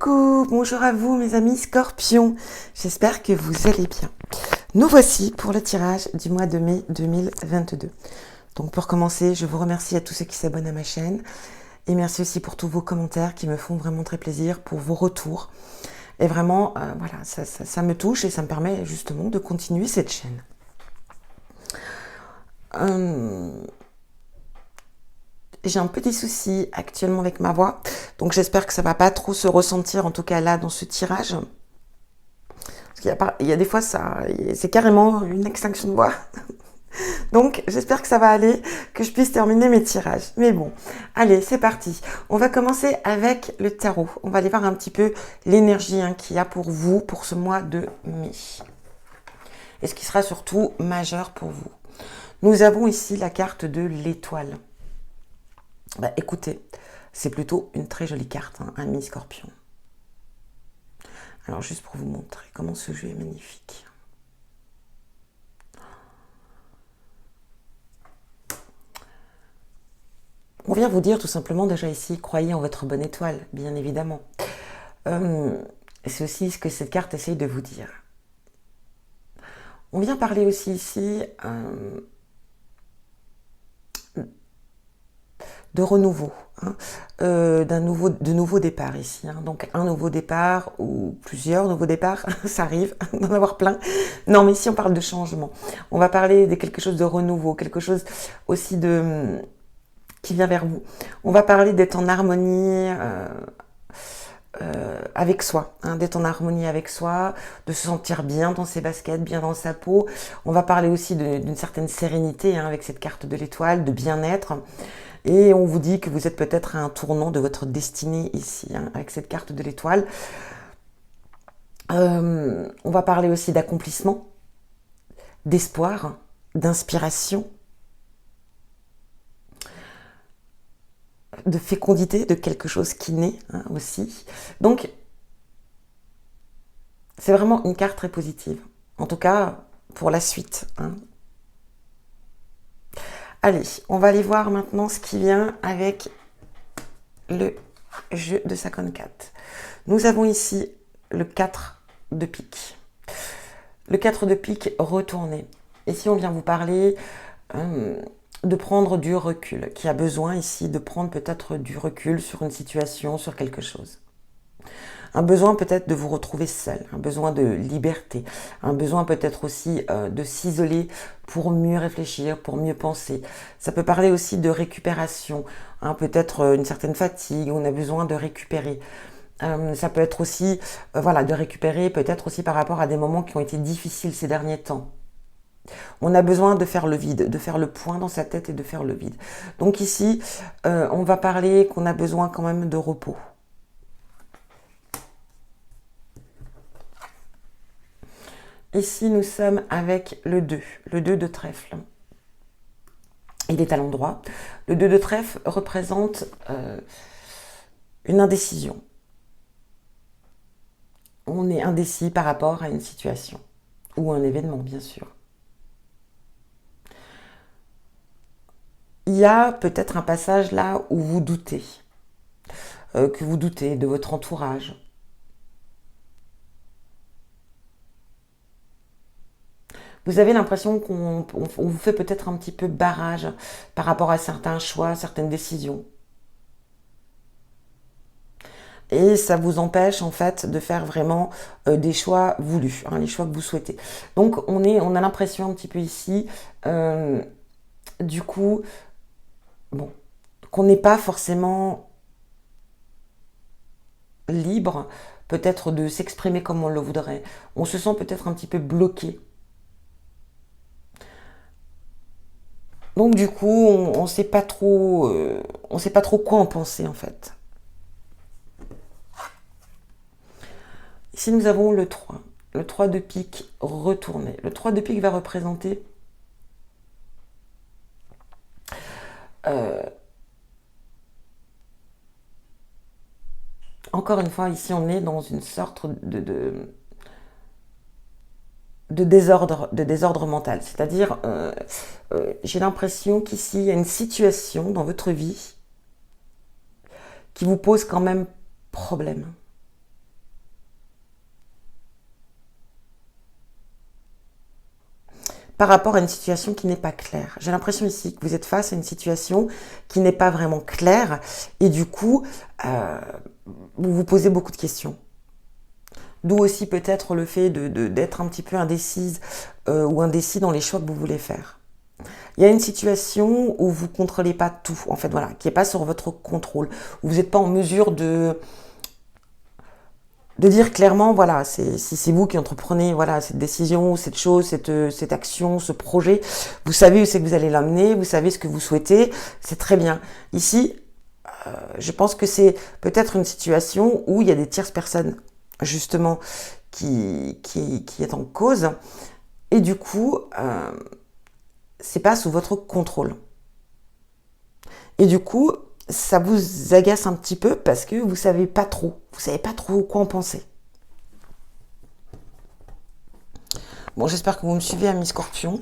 Coucou, bonjour à vous mes amis Scorpions, j'espère que vous allez bien. Nous voici pour le tirage du mois de mai 2022. Donc pour commencer, je vous remercie à tous ceux qui s'abonnent à ma chaîne et merci aussi pour tous vos commentaires qui me font vraiment très plaisir, pour vos retours. Et vraiment, voilà, ça me touche et ça me permet justement de continuer cette chaîne. J'ai un petit souci actuellement avec ma voix, donc j'espère que ça va pas trop se ressentir, en tout cas là, dans ce tirage. Parce qu'il y a des fois, c'est carrément une extinction de voix. Donc j'espère que ça va aller, que je puisse terminer mes tirages. Mais bon, allez, c'est parti. On va commencer avec le tarot. On va aller voir un petit peu l'énergie qu'il y a pour vous, pour ce mois de mai. Et ce qui sera surtout majeur pour vous. Nous avons ici la carte de l'étoile. Bah, écoutez, c'est plutôt une très jolie carte, un mi-scorpion. Alors, juste pour vous montrer comment ce jeu est magnifique. On vient vous dire tout simplement déjà ici, croyez en votre bonne étoile, bien évidemment. C'est aussi ce que cette carte essaye de vous dire. On vient parler aussi ici de renouveau, de nouveau départ ici. Donc un nouveau départ ou plusieurs nouveaux départs, ça arrive d'en avoir plein. Non, mais ici on parle de changement. On va parler de quelque chose de renouveau, quelque chose aussi qui vient vers vous. On va parler d'être en harmonie avec soi, d'être en harmonie avec soi, de se sentir bien dans ses baskets, bien dans sa peau. On va parler aussi d'une certaine sérénité avec cette carte de l'étoile, de bien-être. Et on vous dit que vous êtes peut-être à un tournant de votre destinée ici, avec cette carte de l'étoile. On va parler aussi d'accomplissement, d'espoir, d'inspiration, de fécondité, de quelque chose qui naît aussi. Donc, c'est vraiment une carte très positive. En tout cas, pour la suite. Allez, on va aller voir maintenant ce qui vient avec le jeu de 54. Nous avons ici le 4 de pique. Le 4 de pique retourné. Ici, on vient vous parler de prendre du recul, qui a besoin ici de prendre peut-être du recul sur une situation, sur quelque chose. Un besoin peut-être de vous retrouver seul, un besoin de liberté, un besoin peut-être aussi de s'isoler pour mieux réfléchir, pour mieux penser. Ça peut parler aussi de récupération, peut-être une certaine fatigue, on a besoin de récupérer. Ça peut être aussi voilà, de récupérer peut-être aussi par rapport à des moments qui ont été difficiles ces derniers temps. On a besoin de faire le vide, de faire le point dans sa tête et de faire le vide. Donc ici, on va parler qu'on a besoin quand même de repos. Ici, nous sommes avec le 2 de trèfle. Il est à l'endroit. Le 2 de trèfle représente une indécision. On est indécis par rapport à une situation ou un événement, bien sûr. Il y a peut-être un passage là où vous doutez, que vous doutez de votre entourage. Vous avez l'impression qu'on vous fait peut-être un petit peu barrage par rapport à certains choix, certaines décisions. Et ça vous empêche en fait de faire vraiment des choix voulus, les choix que vous souhaitez. Donc on a l'impression un petit peu ici, du coup, bon, qu'on n'est pas forcément libre peut-être de s'exprimer comme on le voudrait. On se sent peut-être un petit peu bloqué. Donc du coup, on ne sait pas trop quoi en penser en fait. Ici, nous avons le 3. Le 3 de pique retourné. Le 3 de pique va représenter encore une fois, ici, on est dans une sorte de désordre mental. C'est-à-dire, j'ai l'impression qu'ici, il y a une situation dans votre vie qui vous pose quand même problème. par rapport à une situation qui n'est pas claire. J'ai l'impression ici que vous êtes face à une situation qui n'est pas vraiment claire et du coup, vous vous posez beaucoup de questions. D'où aussi peut-être le fait d'être un petit peu indécise ou indécis dans les choix que vous voulez faire. Il y a une situation où vous ne contrôlez pas tout, en fait, voilà, qui n'est pas sur votre contrôle, où vous n'êtes pas en mesure de dire clairement, voilà, si c'est vous qui entreprenez voilà, cette décision, cette chose, cette action, ce projet, vous savez où c'est que vous allez l'amener, vous savez ce que vous souhaitez, c'est très bien. Ici, je pense que c'est peut-être une situation où il y a des tierces personnes, justement, qui est en cause, et du coup, c'est pas sous votre contrôle. Et du coup, ça vous agace un petit peu parce que vous savez pas trop quoi en penser. Bon, j'espère que vous me suivez, amis Scorpions.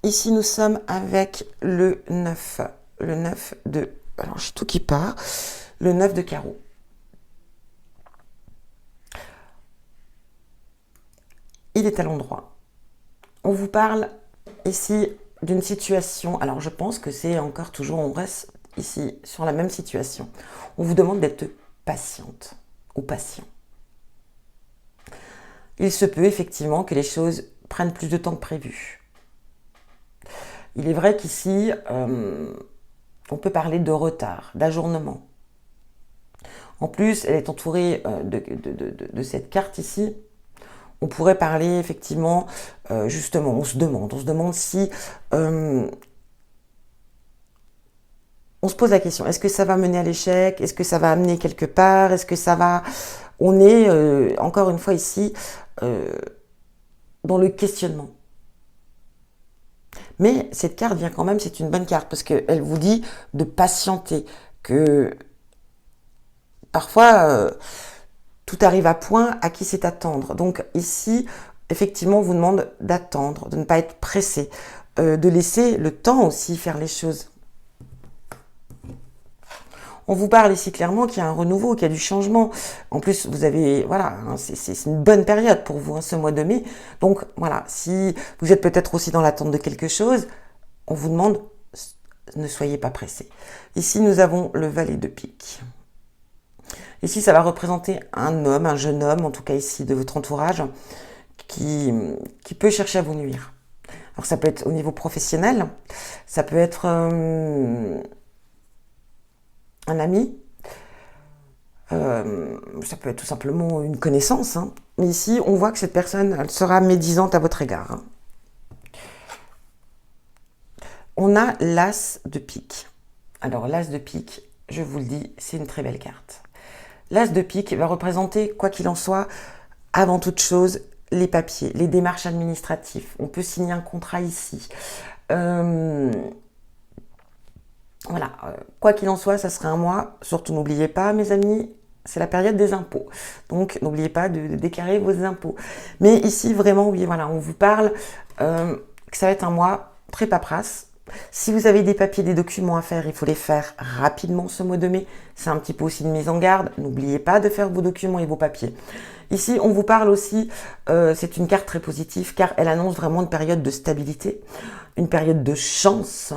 Ici, nous sommes avec le 9. Le 9 de... Alors, j'ai tout qui part. Le 9 de carreau. Il est à l'endroit. On vous parle ici d'une situation, alors je pense que c'est encore toujours, on reste ici sur la même situation. On vous demande d'être patiente ou patient. Il se peut effectivement que les choses prennent plus de temps que prévu. Il est vrai qu'ici, on peut parler de retard, d'ajournement. En plus, elle est entourée de cette carte ici. On pourrait parler effectivement, justement, on se demande si... on se pose la question, est-ce que ça va mener à l'échec? Est-ce que ça va amener quelque part? Est-ce que ça va... On est, encore une fois ici, dans le questionnement. Mais cette carte vient quand même, c'est une bonne carte, parce qu'elle vous dit de patienter, que parfois... tout arrive à point, à qui c'est attendre. Donc ici, effectivement, on vous demande d'attendre, de ne pas être pressé, de laisser le temps aussi faire les choses. On vous parle ici clairement qu'il y a un renouveau, qu'il y a du changement. En plus, vous avez, voilà, hein, c'est une bonne période pour vous, hein, ce mois de mai. Donc voilà, si vous êtes peut-être aussi dans l'attente de quelque chose, on vous demande, ne soyez pas pressé. Ici, nous avons le valet de pique. Ici, ça va représenter un homme, un jeune homme, en tout cas ici de votre entourage, qui peut chercher à vous nuire. Alors ça peut être au niveau professionnel, ça peut être un ami, ça peut être tout simplement une connaissance. Hein. Mais ici, on voit que cette personne, elle sera médisante à votre égard. Hein. On a l'as de pique. Alors l'as de pique, je vous le dis, c'est une très belle carte. L'as de pique va représenter, quoi qu'il en soit, avant toute chose, les papiers, les démarches administratives. On peut signer un contrat ici. Voilà, quoi qu'il en soit, ça sera un mois. Surtout, n'oubliez pas, mes amis, c'est la période des impôts. Donc, n'oubliez pas de déclarer vos impôts. Mais ici, vraiment, oui, voilà, on vous parle que ça va être un mois très paperasse. Si vous avez des papiers, des documents à faire, il faut les faire rapidement ce mois de mai. C'est un petit peu aussi une mise en garde. N'oubliez pas de faire vos documents et vos papiers. Ici, on vous parle aussi, c'est une carte très positive car elle annonce vraiment une période de stabilité, une période de chance,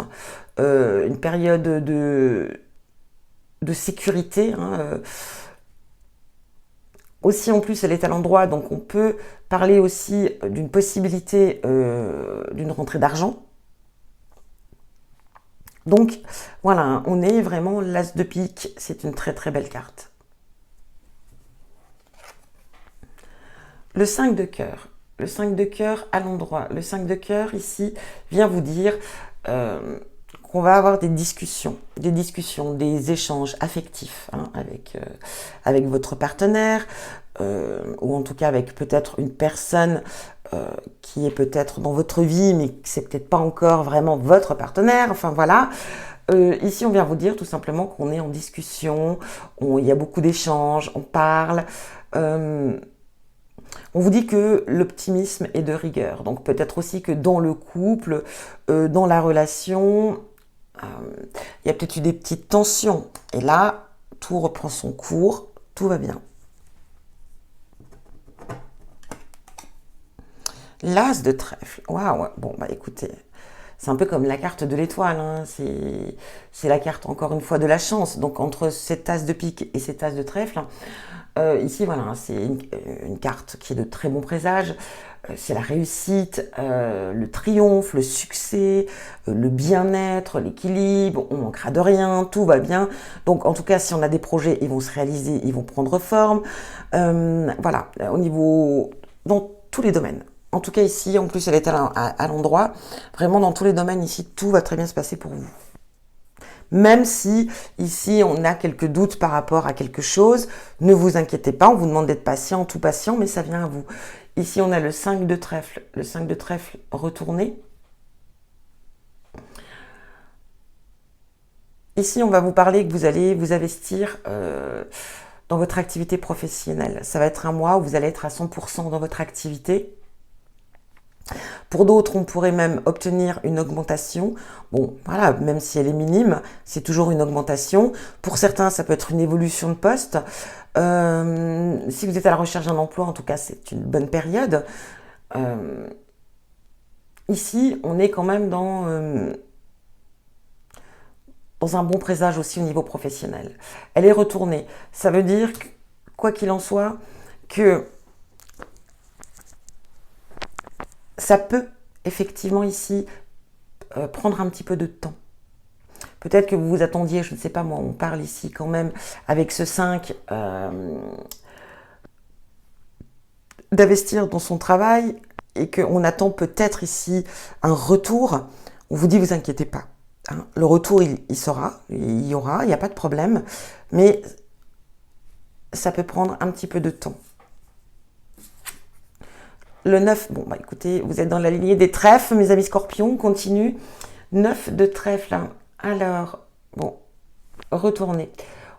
une période de sécurité. Hein, Aussi, en plus, elle est à l'endroit, donc on peut parler aussi d'une possibilité d'une rentrée d'argent. Donc, voilà, on est vraiment l'as de pique. C'est une très très belle carte. Le 5 de cœur. Le 5 de cœur à l'endroit. Le 5 de cœur, ici, vient vous dire qu'on va avoir des discussions, des échanges affectifs hein, avec votre partenaire, ou en tout cas avec peut-être une personne qui est peut-être dans votre vie, mais que c'est peut-être pas encore vraiment votre partenaire. Enfin voilà. Ici, on vient vous dire tout simplement qu'on est en discussion, il y a beaucoup d'échanges, on parle. On vous dit que l'optimisme est de rigueur. Donc peut-être aussi que dans le couple, dans la relation, il y a peut-être eu des petites tensions. Et là, tout reprend son cours, tout va bien. L'as de trèfle. Waouh, bon, bah écoutez, c'est un peu comme la carte de l'étoile, hein. C'est la carte, encore une fois, de la chance. Donc, entre cette as de pique et cette as de trèfle, ici, voilà, hein, c'est une carte qui est de très bon présage. C'est la réussite, le triomphe, le succès, le bien-être, l'équilibre. On manquera de rien, tout va bien. Donc, en tout cas, si on a des projets, ils vont se réaliser, ils vont prendre forme. Voilà, au niveau, dans tous les domaines. En tout cas, ici, en plus, elle est à l'endroit. Vraiment, dans tous les domaines, ici, tout va très bien se passer pour vous. Même si ici on a quelques doutes par rapport à quelque chose, ne vous inquiétez pas, on vous demande d'être patient, tout patient, mais ça vient à vous. Ici on a le 5 de trèfle, le 5 de trèfle retourné. Ici on va vous parler que vous allez vous investir dans votre activité professionnelle. Ça va être un mois où vous allez être à 100% dans votre activité. Pour d'autres, on pourrait même obtenir une augmentation. Bon, voilà, même si elle est minime, c'est toujours une augmentation. Pour certains, ça peut être une évolution de poste. Si vous êtes à la recherche d'un emploi, en tout cas, c'est une bonne période. Ici, on est quand même dans un bon présage aussi au niveau professionnel. Elle est retournée. Ça veut dire, quoi qu'il en soit, que ça peut effectivement ici prendre un petit peu de temps. Peut-être que vous vous attendiez, je ne sais pas moi, on parle ici quand même avec ce 5 d'investir dans son travail et qu'on attend peut-être ici un retour. On vous dit, vous inquiétez pas. Hein. Le retour, il sera, il y aura, il n'y a pas de problème, mais ça peut prendre un petit peu de temps. Le 9, bon, bah écoutez, vous êtes dans la lignée des trèfles, mes amis scorpions, on continue. 9 de trèfle, hein. Alors, bon, retournez.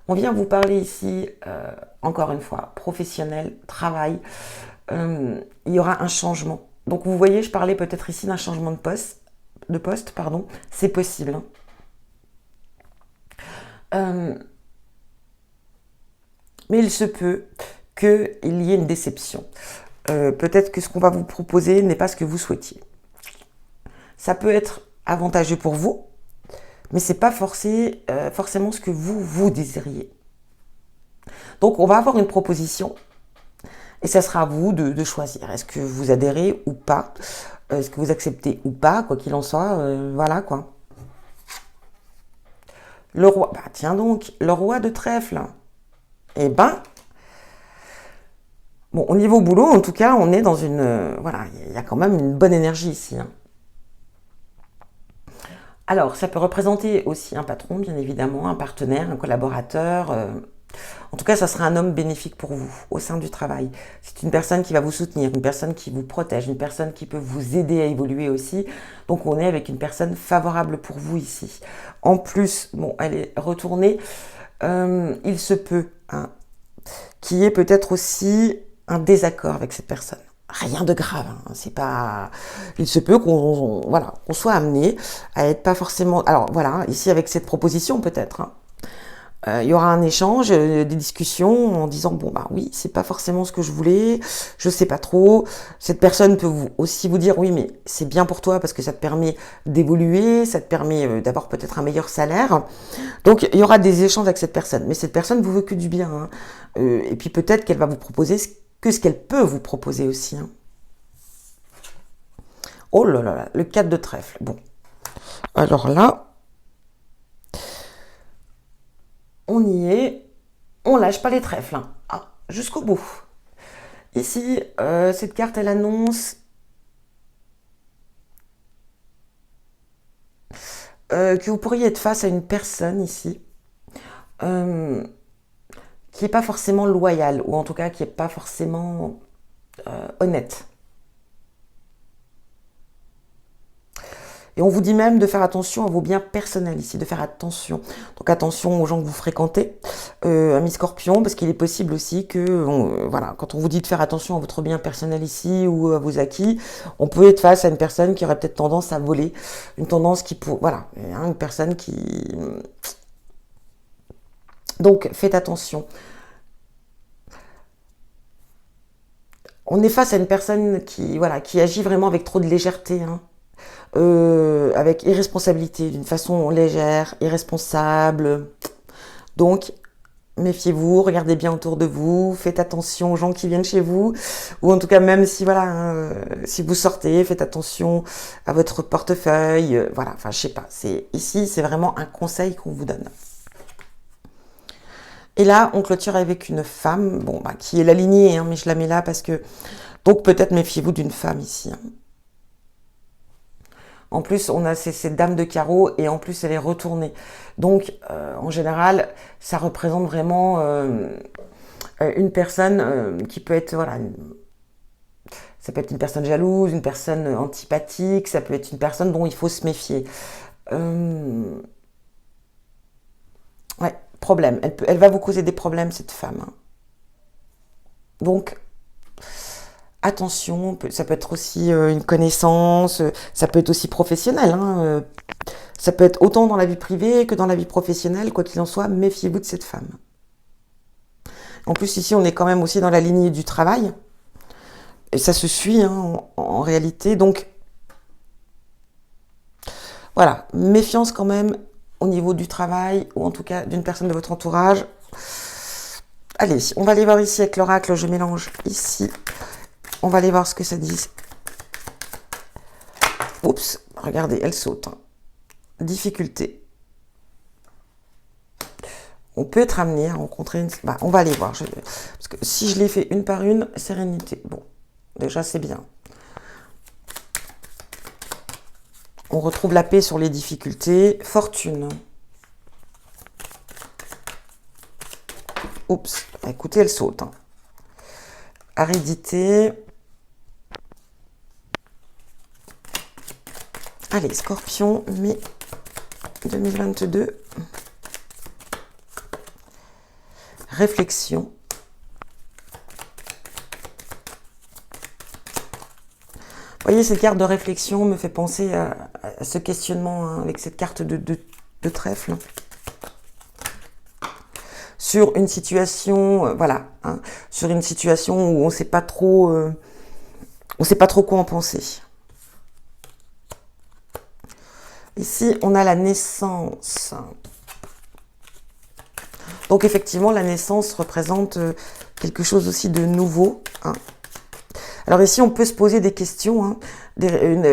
On vient vous parler ici, encore une fois, professionnel, travail. Il y aura un changement. Donc, vous voyez, je parlais peut-être ici d'un changement de poste, pardon. C'est possible. Hein. Mais il se peut qu'il y ait une déception. Peut-être que ce qu'on va vous proposer n'est pas ce que vous souhaitiez. Ça peut être avantageux pour vous, mais ce n'est pas forcément ce que vous désiriez. Donc, on va avoir une proposition et ça sera à vous de choisir. Est-ce que vous adhérez ou pas? Est-ce que vous acceptez ou pas? Quoi qu'il en soit, voilà quoi. Le roi, bah tiens donc, le roi de trèfle. Eh ben, bon, au niveau boulot, en tout cas, on est dans une... voilà, il y a quand même une bonne énergie ici. Hein. Alors, ça peut représenter aussi un patron, bien évidemment, un partenaire, un collaborateur. En tout cas, ça sera un homme bénéfique pour vous au sein du travail. C'est une personne qui va vous soutenir, une personne qui vous protège, une personne qui peut vous aider à évoluer aussi. Donc, on est avec une personne favorable pour vous ici. En plus, bon, elle est retournée. Il se peut hein, qu'il y ait peut-être aussi un désaccord avec cette personne. Rien de grave, hein. C'est pas. Il se peut qu'on voilà, qu'on soit amené à être pas forcément. Alors voilà, ici avec cette proposition peut-être. Hein. Il y aura un échange, des discussions en disant bon bah oui c'est pas forcément ce que je voulais, je sais pas trop. Cette personne peut aussi vous dire oui mais c'est bien pour toi parce que ça te permet d'évoluer, ça te permet d'avoir peut-être un meilleur salaire. Donc il y aura des échanges avec cette personne, mais cette personne vous veut que du bien. Hein. Et puis peut-être qu'elle va vous proposer que ce qu'elle peut vous proposer aussi. Hein. Oh là là, le 4 de trèfle. Bon, alors là. On y est, on lâche pas les trèfles, hein. Ah, jusqu'au bout. Ici, cette carte, elle annonce que vous pourriez être face à une personne ici qui n'est pas forcément loyale, ou en tout cas qui n'est pas forcément honnête. Et on vous dit même de faire attention à vos biens personnels ici, de faire attention. Donc attention aux gens que vous fréquentez, amis scorpions, parce qu'il est possible aussi que, voilà, quand on vous dit de faire attention à votre bien personnel ici ou à vos acquis, on peut être face à une personne qui aurait peut-être tendance à voler, une tendance qui voilà, hein, une personne qui... Donc faites attention. on est face à une personne qui, voilà, qui agit vraiment avec trop de légèreté, hein. Avec irresponsabilité, d'une façon légère, irresponsable. Donc, méfiez-vous, regardez bien autour de vous, faites attention aux gens qui viennent chez vous, ou en tout cas même si voilà, hein, si vous sortez, faites attention à votre portefeuille, voilà, enfin je sais pas, ici c'est vraiment un conseil qu'on vous donne. Et là on clôture avec une femme, bon bah qui est la lignée, hein, mais je la mets là parce que, donc peut-être méfiez-vous d'une femme ici. Hein. En plus, on a cette dame de carreau et en plus, elle est retournée. Donc, en général, ça représente vraiment une personne qui peut être, voilà, ça peut être une personne jalouse, une personne antipathique, ça peut être une personne dont il faut se méfier. Ouais, problème. Elle va vous causer des problèmes, cette femme. Donc, attention, ça peut être aussi une connaissance, ça peut être aussi professionnel. Hein, ça peut être autant dans la vie privée que dans la vie professionnelle, quoi qu'il en soit, méfiez-vous de cette femme. En plus, ici, on est quand même aussi dans la lignée du travail. Et ça se suit hein, en réalité. Donc, voilà, méfiance quand même au niveau du travail, ou en tout cas d'une personne de votre entourage. Allez, on va aller voir ici avec l'oracle, je mélange ici. On va aller voir ce que ça dit. Oups, regardez, elle saute. Hein. Difficulté. On peut être amené à rencontrer une... Bah, on va aller voir. Parce que si je les fais une par une, sérénité. Bon, déjà c'est bien. On retrouve la paix sur les difficultés. Fortune. Oups, écoutez, elle saute. Hein. Aridité. Allez, Scorpion, mai 2022. Réflexion. Vous voyez, cette carte de réflexion me fait penser à ce questionnement hein, avec cette carte de trèfle. Sur une situation, voilà, hein, sur une situation où on ne sait pas trop quoi en penser. Ici, on a la naissance. Donc, effectivement, la naissance représente quelque chose aussi de nouveau. Hein. Alors ici, on peut se poser des questions. Hein,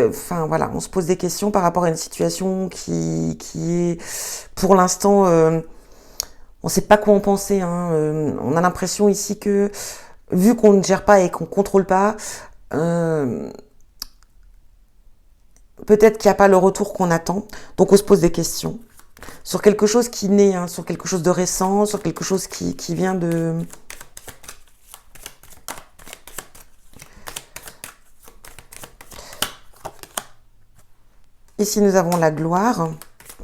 enfin, voilà, on se pose des questions par rapport à une situation qui est, pour l'instant, on ne sait pas quoi en penser. Hein, on a l'impression ici que, vu qu'on ne gère pas et qu'on ne contrôle pas, peut-être qu'il n'y a pas le retour qu'on attend, donc on se pose des questions sur quelque chose qui naît, hein, sur quelque chose de récent, sur quelque chose qui vient de... Ici, nous avons la gloire.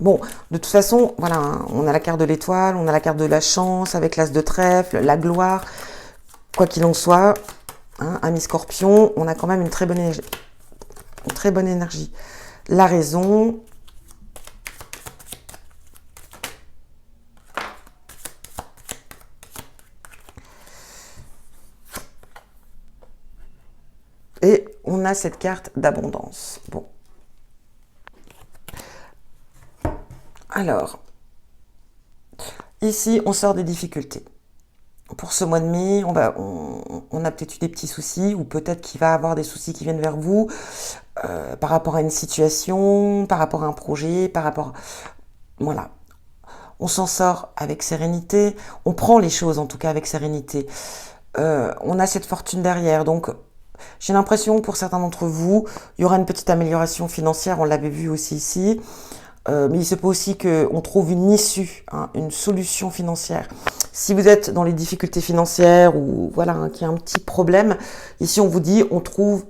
Bon, de toute façon, voilà, hein, on a la carte de l'étoile, on a la carte de la chance avec l'as de trèfle, la gloire. Quoi qu'il en soit, hein, ami Scorpion, on a quand même une très bonne énergie. Une très bonne énergie. La raison. Et on a cette carte d'abondance. Bon. Alors, ici, on sort des difficultés. Pour ce mois de mai, on a peut-être eu des petits soucis, ou peut-être qu'il va y avoir des soucis qui viennent vers vous par rapport à une situation, par rapport à un projet, par rapport... Voilà. On s'en sort avec sérénité, on prend les choses en tout cas avec sérénité. On a cette fortune derrière, donc j'ai l'impression que pour certains d'entre vous, il y aura une petite amélioration financière, on l'avait vu aussi ici. Mais il se peut aussi qu'on trouve une issue, hein, une solution financière. Si vous êtes dans les difficultés financières ou voilà, hein, qu'il y a un petit problème, ici on vous dit on trouve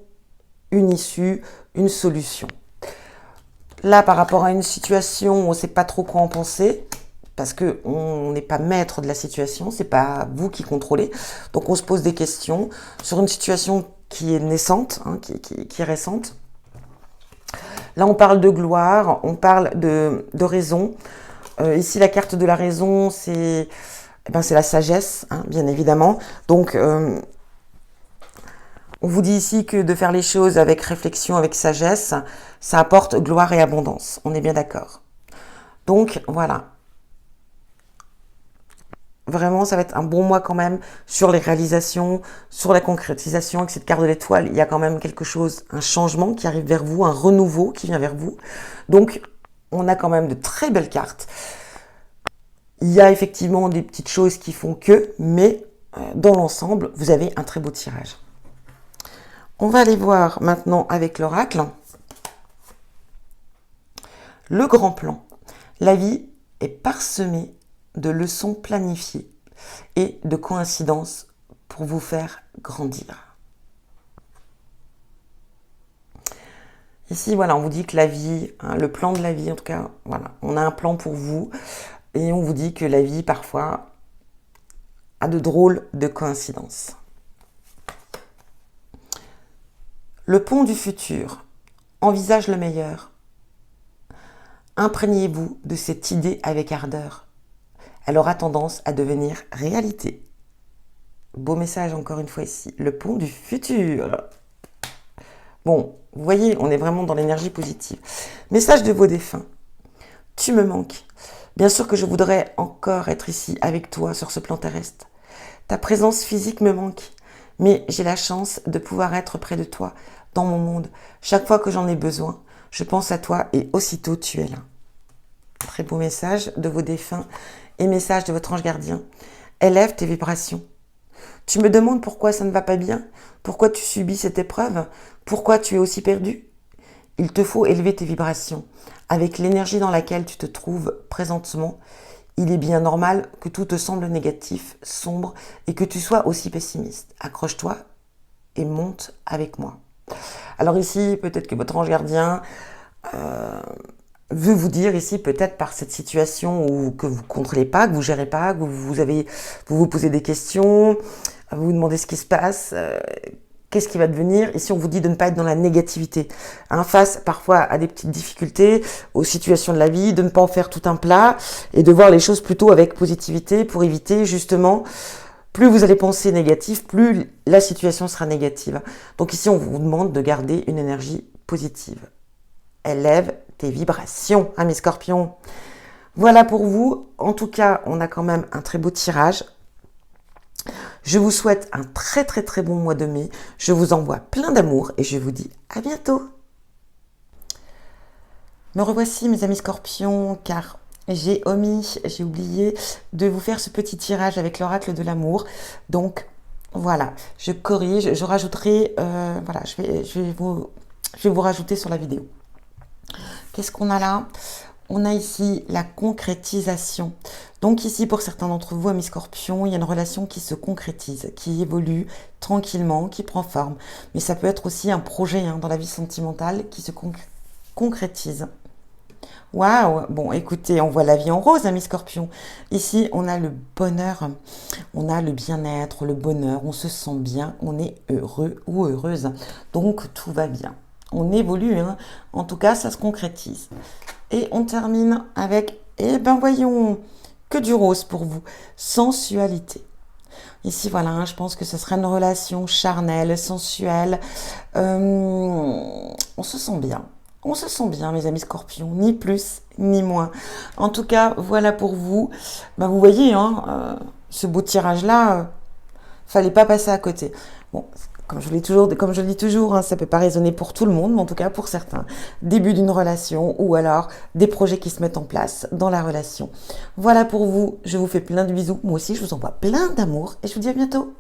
une issue, une solution. Là, par rapport à une situation, on ne sait pas trop quoi en penser, parce qu'on n'est pas maître de la situation, c'est pas vous qui contrôlez. Donc on se pose des questions sur une situation qui est naissante, hein, qui est récente. Là, on parle de gloire, on parle de raison. Ici, la carte de la raison, c'est la sagesse, hein, bien évidemment. Donc, On vous dit ici que de faire les choses avec réflexion, avec sagesse, ça apporte gloire et abondance. On est bien d'accord. Donc, voilà. Vraiment, ça va être un bon mois quand même sur les réalisations, sur la concrétisation. Avec cette carte de l'étoile, il y a quand même quelque chose, un changement qui arrive vers vous, un renouveau qui vient vers vous. Donc, on a quand même de très belles cartes. Il y a effectivement des petites choses qui font que, mais dans l'ensemble, vous avez un très beau tirage. On va aller voir maintenant avec l'oracle. Le grand plan. La vie est parsemée de leçons planifiées et de coïncidences pour vous faire grandir. Ici, voilà, on vous dit que la vie, le plan de la vie, en tout cas, voilà, on a un plan pour vous et on vous dit que la vie, parfois, a de drôles de coïncidences. Le pont du futur envisage le meilleur. Imprégnez-vous de cette idée avec ardeur. Elle aura tendance à devenir réalité. Beau message encore une fois ici. Le pont du futur. Bon, vous voyez, on est vraiment dans l'énergie positive. Message de vos défunts. Tu me manques. Bien sûr que je voudrais encore être ici avec toi sur ce plan terrestre. Ta présence physique me manque. Mais j'ai la chance de pouvoir être près de toi, dans mon monde. Chaque fois que j'en ai besoin, je pense à toi et aussitôt tu es là. Très beau message de vos défunts et message de votre ange gardien. Élève tes vibrations. Tu me demandes pourquoi ça ne va pas bien? Pourquoi tu subis cette épreuve? Pourquoi tu es aussi perdu? Il te faut élever tes vibrations. Avec l'énergie dans laquelle tu te trouves présentement, il est bien normal que tout te semble négatif, sombre et que tu sois aussi pessimiste. Accroche-toi et monte avec moi. Alors ici, peut-être que votre ange gardien veut vous dire ici, peut-être par cette situation où, que vous ne contrôlez pas, que vous ne gérez pas, que vous posez des questions, vous vous demandez ce qui se passe, qu'est-ce qui va devenir. Ici, on vous dit de ne pas être dans la négativité. Face parfois à des petites difficultés, aux situations de la vie, de ne pas en faire tout un plat et de voir les choses plutôt avec positivité pour éviter justement, plus vous allez penser négatif, plus la situation sera négative. Donc ici, on vous demande de garder une énergie positive. Élève tes vibrations, hein, mes scorpions. Voilà pour vous. En tout cas, on a quand même un très beau tirage. Je vous souhaite un très très très bon mois de mai. Je vous envoie plein d'amour et je vous dis à bientôt. Me revoici mes amis scorpions, car j'ai oublié de vous faire ce petit tirage avec l'oracle de l'amour. Donc voilà, je corrige, je rajouterai, voilà, je vais vous rajouter sur la vidéo. Qu'est-ce qu'on a là? On a ici la concrétisation. Donc ici, pour certains d'entre vous, amis scorpions, il y a une relation qui se concrétise, qui évolue tranquillement, qui prend forme. Mais ça peut être aussi un projet dans la vie sentimentale qui se concrétise. Waouh! Bon, écoutez, on voit la vie en rose, amis scorpions. Ici, on a le bonheur, on a le bien-être, le bonheur, on se sent bien, on est heureux ou heureuse. Donc, tout va bien. On évolue, en tout cas, ça se concrétise. Et on termine avec, voyons, que du rose pour vous, sensualité. Ici, voilà, je pense que ce sera une relation charnelle, sensuelle. On se sent bien. On se sent bien, mes amis scorpions, ni plus ni moins. En tout cas, voilà pour vous. Vous voyez, ce beau tirage-là, fallait pas passer à côté. Bon, comme je le dis toujours, ça peut pas résonner pour tout le monde, mais en tout cas pour certains. Début d'une relation ou alors des projets qui se mettent en place dans la relation. Voilà pour vous. Je vous fais plein de bisous. Moi aussi, je vous envoie plein d'amour et je vous dis à bientôt.